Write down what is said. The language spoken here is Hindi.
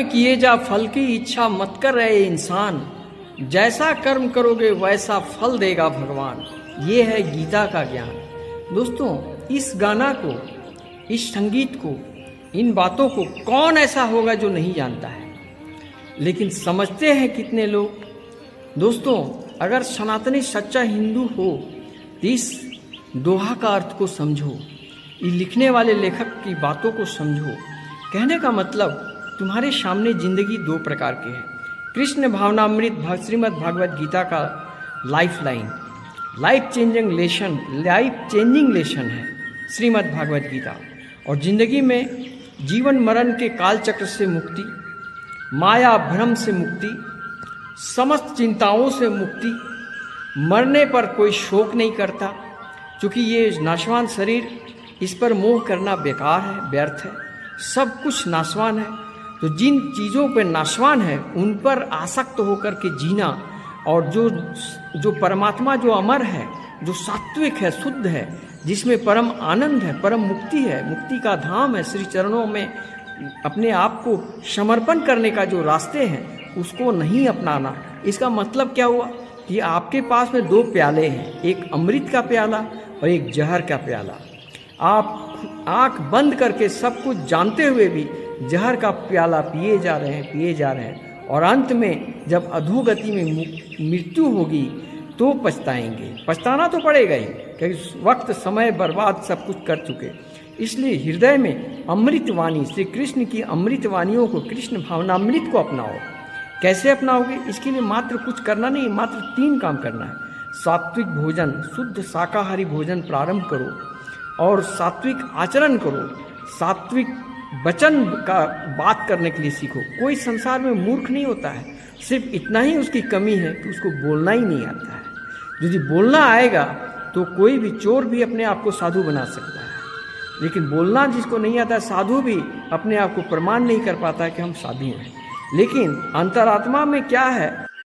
किए जा फल की इच्छा मत कर रहे इंसान, जैसा कर्म करोगे वैसा फल देगा भगवान। ये है गीता का ज्ञान। दोस्तों, इस गाना को, इस संगीत को, इन बातों को कौन ऐसा होगा जो नहीं जानता है, लेकिन समझते हैं कितने लोग। दोस्तों, अगर सनातनी सच्चा हिंदू हो तो इस दोहा का अर्थ को समझो, ये लिखने वाले लेखक की बातों को समझो। कहने का मतलब, तुम्हारे सामने जिंदगी दो प्रकार की है। कृष्ण भावनामृत श्रीमद् भागवत गीता का life line, life changing lesson है श्रीमद् भागवत गीता। और जिंदगी में जीवन मरण के काल चक्र से मुक्ति, माया भ्रम से मुक्ति, समस्त चिंताओं से मुक्ति, मरने पर कोई शोक नहीं करता, क्योंकि ये नाशवान शरीर, इस पर मोह करना बेकार है, व्यर्थ है, सब कुछ नाशवान है। तो जिन चीज़ों पर नाशवान है उन पर आसक्त होकर के जीना, और जो परमात्मा जो अमर है, जो सात्विक है, शुद्ध है, जिसमें परम आनंद है, परम मुक्ति है, मुक्ति का धाम है, श्री चरणों में अपने आप को समर्पण करने का जो रास्ते हैं उसको नहीं अपनाना। इसका मतलब क्या हुआ कि आपके पास में दो प्याले हैं, एक अमृत का प्याला और एक जहर का प्याला। आप आंख बंद करके सब कुछ जानते हुए भी जहर का प्याला पिए जा रहे हैं, और अंत में जब अधोगति में मृत्यु होगी तो पछताएंगे। पछताना तो पड़ेगा ही, क्योंकि वक्त समय बर्बाद सब कुछ कर चुके। इसलिए हृदय में अमृतवाणी, श्री कृष्ण की अमृतवाणियों को, कृष्ण भावनामृत को अपनाओ। कैसे अपनाओगे? इसके लिए मात्र कुछ करना नहीं, मात्र 3 काम करना है। सात्विक भोजन, शुद्ध शाकाहारी भोजन प्रारंभ करो, और सात्विक आचरण करो, सात्विक वचन का बात करने के लिए सीखो। कोई संसार में मूर्ख नहीं होता है, सिर्फ इतना ही उसकी कमी है कि उसको बोलना ही नहीं आता है। यदि बोलना आएगा तो कोई भी चोर भी अपने आप को साधु बना सकता है, लेकिन बोलना जिसको नहीं आता, साधु भी अपने आप को प्रमाण नहीं कर पाता है कि हम साधु हैं। लेकिन अंतरात्मा में क्या है,